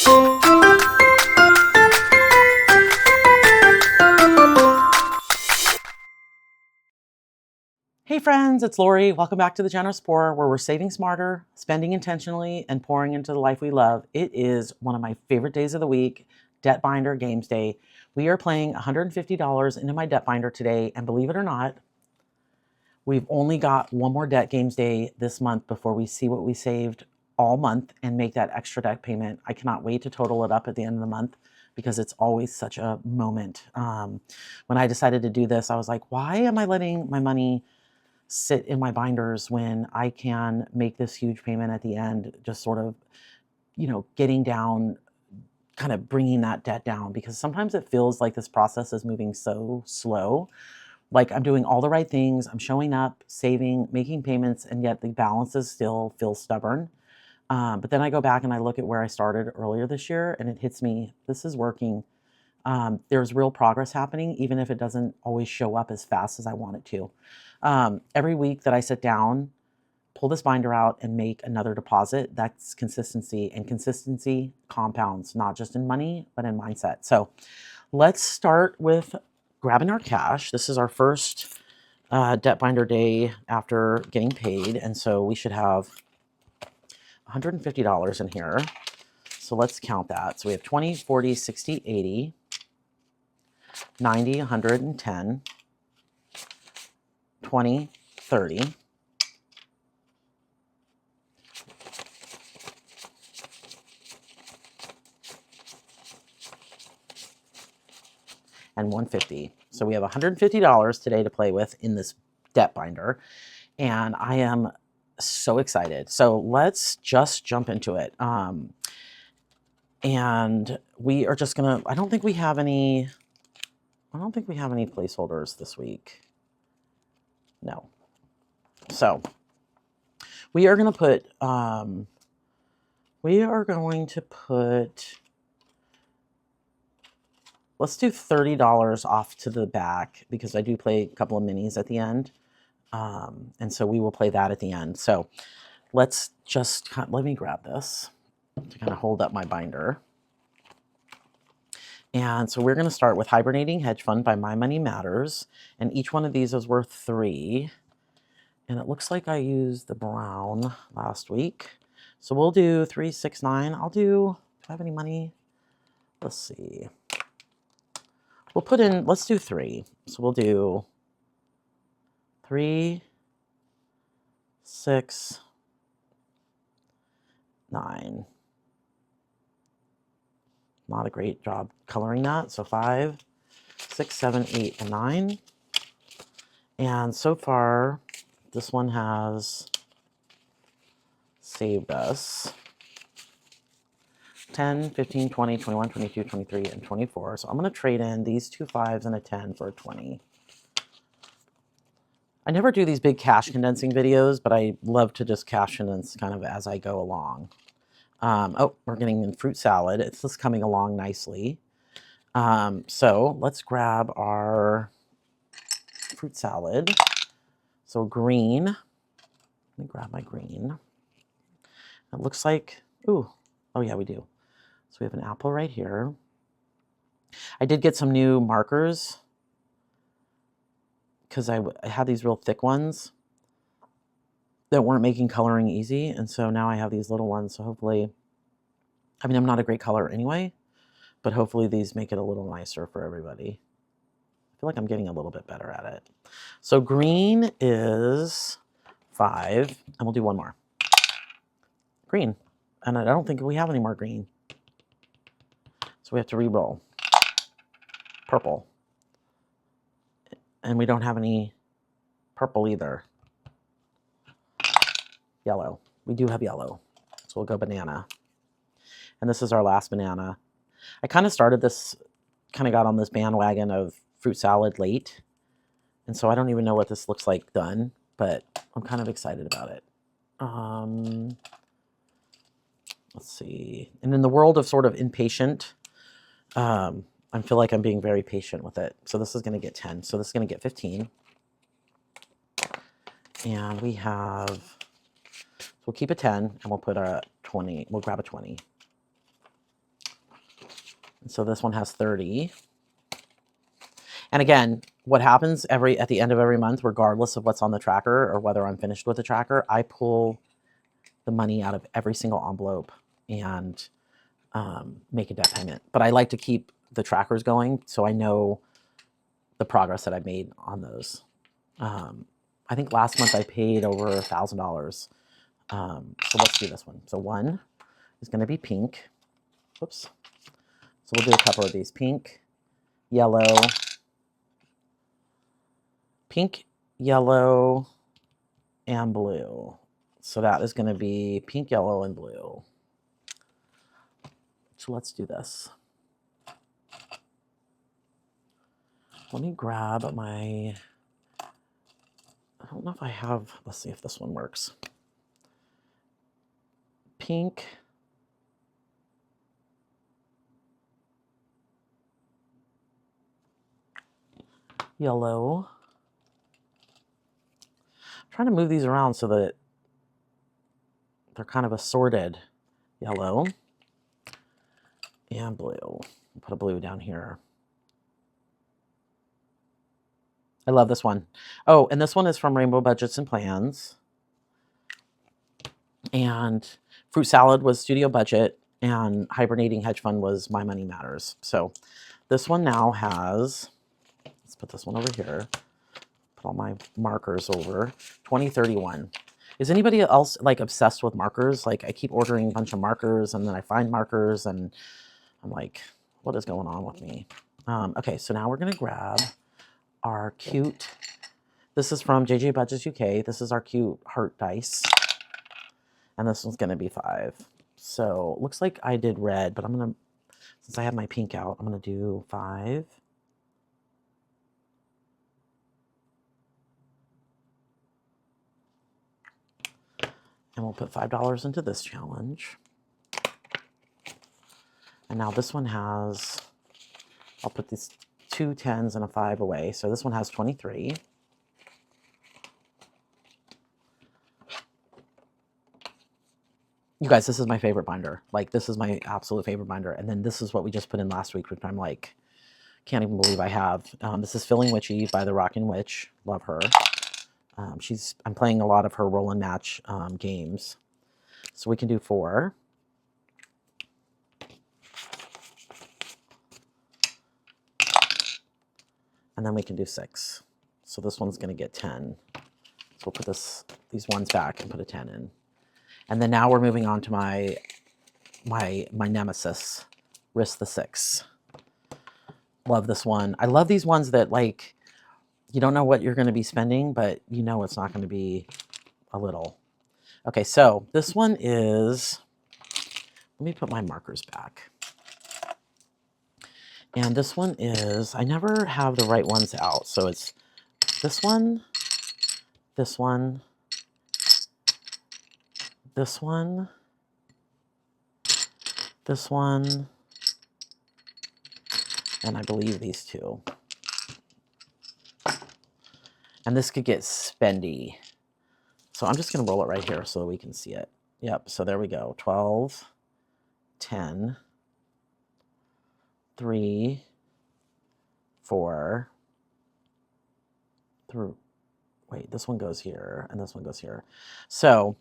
Hey friends, it's Lori. Welcome back to The Generous Pourer, where we're saving smarter, spending intentionally, and pouring into the life we love. It is one of my favorite days of the week, Debt Binder Games Day. We are playing $150 into my Debt Binder today, and believe it or not, we've only got one more Debt Games Day this month before we see what we saved all month and make that extra debt payment. I cannot wait to total it up at the end of the month because it's always such a moment. When I decided to do this, I was like, why am I letting my money sit in my binders when I can make this huge payment at the end, just sort of, getting down, kind of bringing that debt down, because sometimes it feels like this process is moving so slow. Like I'm doing all the right things, I'm showing up, saving, making payments, and yet the balances still feel stubborn. But then I go back and I look at where I started earlier this year and it hits me, this is working. There's real progress happening, even if it doesn't always show up as fast as I want it to. Every week that I sit down, pull this binder out and make another deposit, that's consistency, and consistency compounds, not just in money, but in mindset. So let's start with grabbing our cash. This is our first debt binder day after getting paid. And so we should have $150 in here. So let's count that. So we have 20, 40, 60, 80, 90, 110, 20, 30, and 150. So we have $150 today to play with in this debt binder, and I am so excited. So let's just jump into it. And we are just gonna, I don't think we have any placeholders this week. No. So we are going to put, let's do $30 off to the back because I do play a couple of minis at the end. And so we will play that at the end. So let's just, let me grab this to kind of hold up my binder. And so we're going to start with Hibernating Hedge Fund by My Money Matters. And each one of these is worth 3. And it looks like I used the brown last week. So we'll do 3, 6, 9. Do I have any money? Let's see. We'll put in, let's do 3. So we'll do 3, 6, 9. Not a great job coloring that. So 5, 6, 7, 8, and 9. And so far, this one has saved us 10, 15, 20, 21, 22, 23, and 24. So I'm going to trade in these 2 5s and a 10 for a 20. I never do these big cash condensing videos, but I love to just cash condense kind of as I go along. Oh, we're getting in fruit salad. It's just coming along nicely. So let's grab our fruit salad. So green. Let me grab my green. It looks like, ooh, oh yeah, we do. So we have an apple right here. I did get some new markers because I had these real thick ones that weren't making coloring easy. And so now I have these little ones. So hopefully, I mean, I'm not a great color anyway, but hopefully these make it a little nicer for everybody. I feel like I'm getting a little bit better at it. So green is 5, and we'll do one more. Green. And I don't think we have any more green. So we have to re-roll. Purple. And we don't have any purple either. Yellow. We do have yellow. So we'll go banana. And this is our last banana. I kind of started this, kind of got on this bandwagon of fruit salad late. And so I don't even know what this looks like done, but I'm kind of excited about it. Let's see. And in the world of sort of impatient, I feel like I'm being very patient with it. So this is going to get 10. So this is going to get 15. And we have, so we'll keep a 10 and we'll put a 20. We'll grab a 20. And so this one has 30. And again, what happens at the end of every month, regardless of what's on the tracker or whether I'm finished with the tracker, I pull the money out of every single envelope and make a debt payment. But I like to keep the trackers going so I know the progress that I made on those. I think last month I paid over $1,000. So let's do this one. So one is going to be pink. Whoops. So we'll do a couple of these. Pink, yellow, and blue. So that is going to be pink, yellow, and blue. So let's do this. Let me grab my, I don't know if I have, let's see if this one works. Pink, yellow. I'm trying to move these around so that they're kind of assorted. Yellow and blue. Put a blue down here. I love this one. Oh, and this one is from Rainbow Budgets and Plans. And Fruit Salad was Studio Budget, and Hibernating Hedge Fund was My Money Matters. So this one now has, let's put this one over here, put all my markers over, 2031. Is anybody else like obsessed with markers? Like I keep ordering a bunch of markers and then I find markers and I'm like, what is going on with me? Okay, so now we're gonna grab our cute, this is from JJ Budgets UK. This is our cute heart dice. And this one's gonna be 5. So looks like I did red, but I'm gonna, since I have my pink out, I'm gonna do 5. And we'll put $5 into this challenge. And now this one has, I'll put these 2 10s and a 5 away. So this one has 23. You guys, this is my favorite binder. Like this is my absolute favorite binder. And then this is what we just put in last week, which I'm like, can't even believe I have. This is Filling Witchy by the Rockin' Witch. Love her. I'm playing a lot of her roll and match games. So we can do 4. And then we can do 6. So this one's gonna get 10. So we'll put these ones back and put a 10 in. And then now we're moving on to my nemesis, Risk the 6. Love this one. I love these ones that like, you don't know what you're going to be spending, but you know it's not going to be a little. Okay, so this one is, let me put my markers back. And this one is, I never have the right ones out. So it's this one, this one, this one, this one, and I believe these 2. And this could get spendy. So I'm just going to roll it right here so we can see it. Yep, so there we go. 12, 10, 3, 4, through, wait, this one goes here and this one goes here. So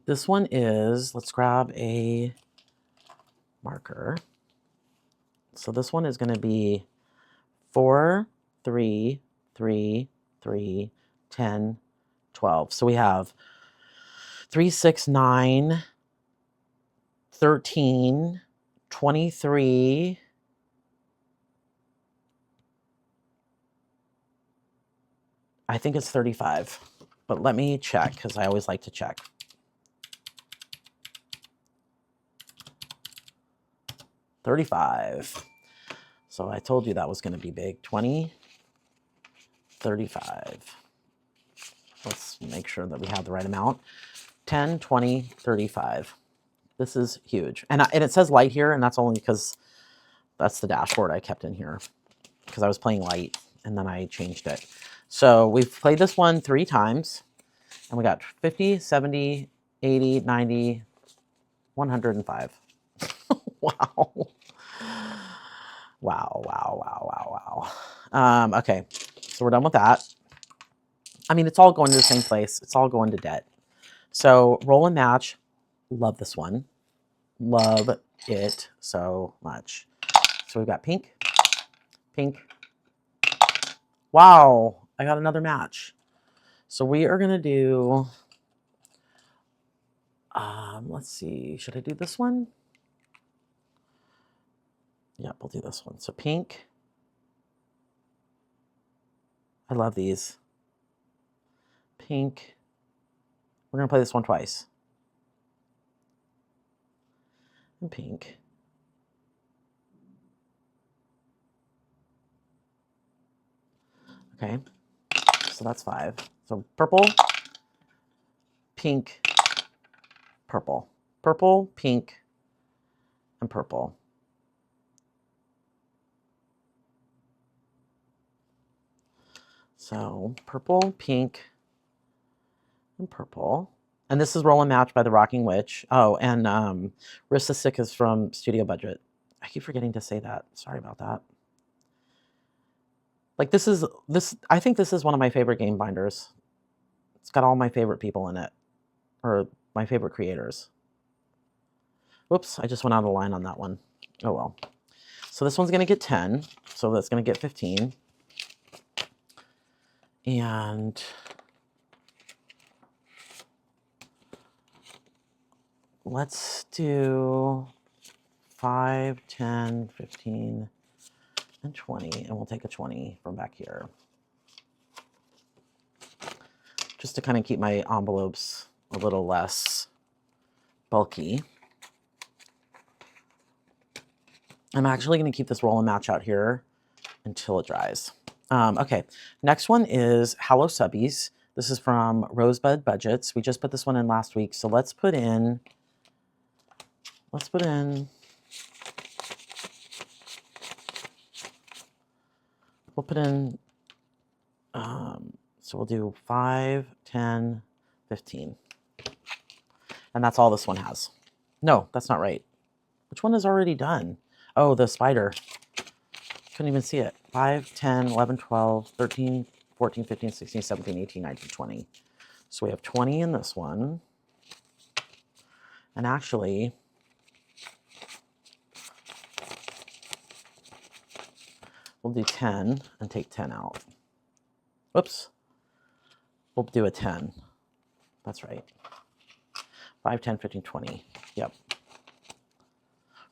this one is, let's grab a marker. So this one is going to be 4, 3, 3, 3, 10, 12. So we have 3, 6, 9, 13, 23, I think it's 35, but let me check because I always like to check. $35. So I told you that was going to be big. 20, 35. Let's make sure that we have the right amount. 10, 20, 35. This is huge. And it says light here, and that's only because that's the dashboard I kept in here because I was playing light, and then I changed it. So we've played this one 3 times, and we got 50, 70, 80, 90, 105. Wow. Wow, wow, wow, wow, wow. Okay, so we're done with that. I mean, it's all going to the same place. It's all going to debt. So roll and match. Love this one. Love it so much. So we've got pink, pink. Wow, I got another match. So we are going to do, let's see, should I do this one? Yep, we'll do this one. So pink. I love these. Pink. We're going to play this one twice. And pink. Okay, so that's 5. So purple, pink, purple. Purple, pink, and purple. So purple, pink, and purple. And this is Roll and Match by the Rocking Witch. Oh, and Rissa Sick is from Studio Budget. I keep forgetting to say that. Sorry about that. Like I think this is one of my favorite game binders. It's got all my favorite people in it, or my favorite creators. Whoops, I just went out of line on that one. Oh well. So this one's going to get 10, so that's going to get 15. And let's do 5, 10, 15, and 20, and we'll take a 20 from back here. Just to kind of keep my envelopes a little less bulky. I'm actually going to keep this roll and match out here until it dries. Okay, next one is Hello Subbies. This is from Rosebud Budgets. We just put this one in last week, so let's put in, we'll put in so we'll do 5, 10, 15. And that's all this one has. No, that's not right. Which one is already done? Oh, the spider. Couldn't even see it. 5, 10, 11, 12, 13, 14, 15, 16, 17, 18, 19, 20. So we have 20 in this one. And actually, we'll do 10 and take 10 out. Whoops. We'll do a 10. That's right. 5, 10, 15, 20. Yep.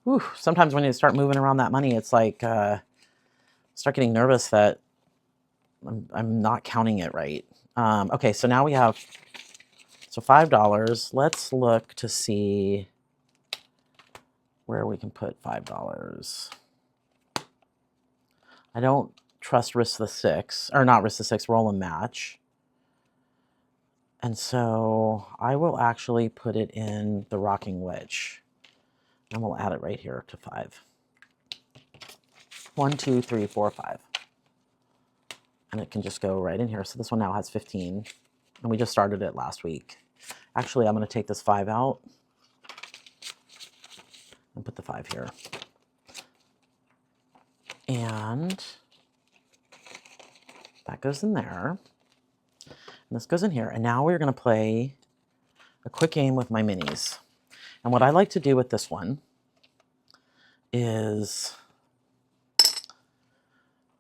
Whew. Sometimes when you start moving around that money, it's like, start getting nervous that I'm not counting it right. Okay, so now we have, so $5. Let's look to see where we can put $5. I don't trust Risk the Six, or not Risk the Six, Roll and Match. And so I will actually put it in the Rocking Witch. And we'll add it right here to 5. 1, 2, 3, 4, 5. And it can just go right in here. So this one now has 15. And we just started it last week. Actually, I'm going to take this 5 out and put the 5 here. And that goes in there. And this goes in here. And now we're going to play a quick game with my minis. And what I like to do with this one is,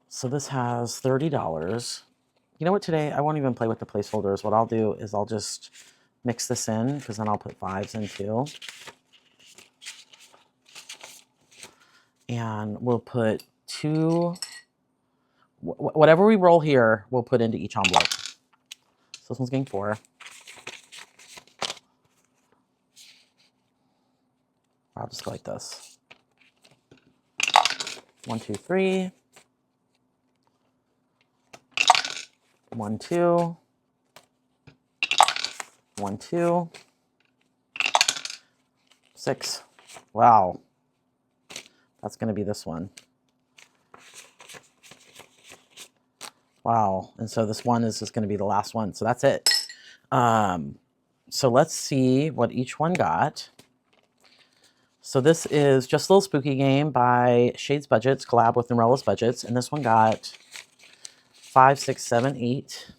so this has $30. You know what, today I won't even play with the placeholders. What I'll do is I'll just mix this in, because then I'll put 5s in too. And we'll put 2, whatever we roll here, we'll put into each envelope. So this one's getting 4. I'll just go like this. 1, 2, 3. 1, 2. 1, 2. 6. Wow. That's going to be this one. Wow. And so this one is just going to be the last one. So that's it. So let's see what each one got. So this is Just a Little Spooky Game by Shades Budgets, collab with Norella's Budgets. And this one got 5, 6, 7, 8.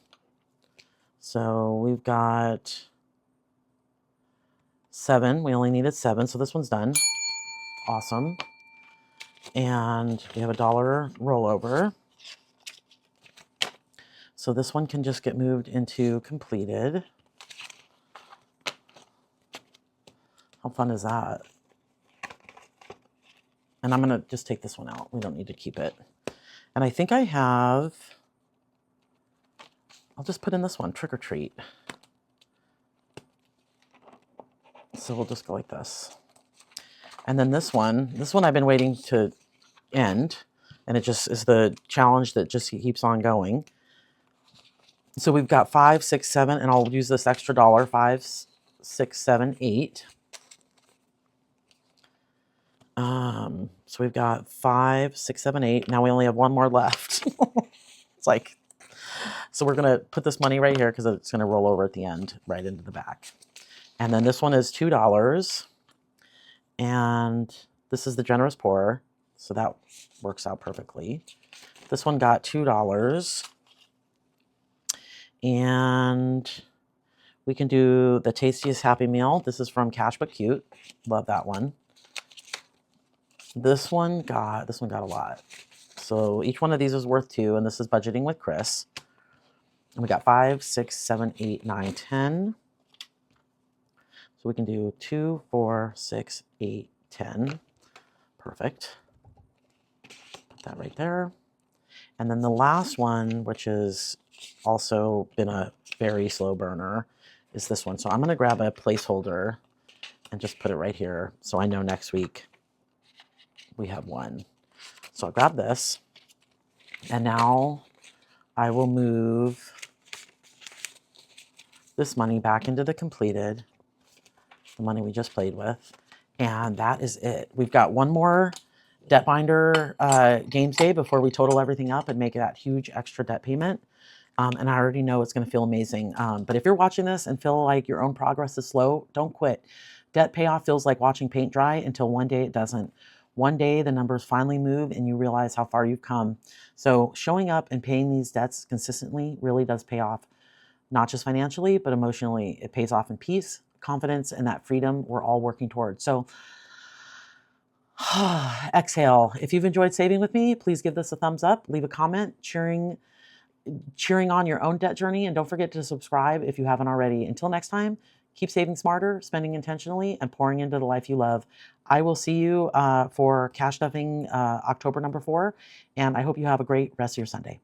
So we've got 7. We only needed 7, so this one's done. Awesome. And we have a $1 rollover. So this one can just get moved into completed. How fun is that? And I'm going to just take this one out. We don't need to keep it. And I think I have, I'll just put in this one, Trick or Treat. So we'll just go like this. And then this one I've been waiting to end. And it just is the challenge that just keeps on going. So we've got 5, 6, 7, and I'll use this extra $1. 5, 6, 7, 8. So we've got 5, 6, 7, 8. Now we only have one more left. It's like, so we're going to put this money right here because it's going to roll over at the end, right into the back. And then this one is $2. And this is the Generous Pourer. So that works out perfectly. This one got $2. And we can do the Tastiest Happy Meal. This is from Cash But Cute. Love that one. This one got a lot. So each one of these is worth 2, and this is Budgeting with Chris. And we got 5, 6, 7, 8, 9, 10. So we can do 2, 4, 6, 8, 10. Perfect. Put that right there. And then the last one, which has also been a very slow burner, is this one. So I'm going to grab a placeholder and just put it right here so I know next week we have one. So I'll grab this, and now I will move this money back into the completed, the money we just played with, and that is it. We've got one more debt binder games day before we total everything up and make that huge extra debt payment. And I already know it's going to feel amazing. But if you're watching this and feel like your own progress is slow, don't quit. Debt payoff feels like watching paint dry until one day it doesn't. One day the numbers finally move and you realize how far you've come. So showing up and paying these debts consistently really does pay off, not just financially, but emotionally. It pays off in peace, confidence, and that freedom we're all working towards. So exhale. If you've enjoyed saving with me, please give this a thumbs up, leave a comment cheering on your own debt journey, and don't forget to subscribe if you haven't already. Until next time, keep saving smarter, spending intentionally, and pouring into the life you love. I will see you for Cash Stuffing October number 4, and I hope you have a great rest of your Sunday.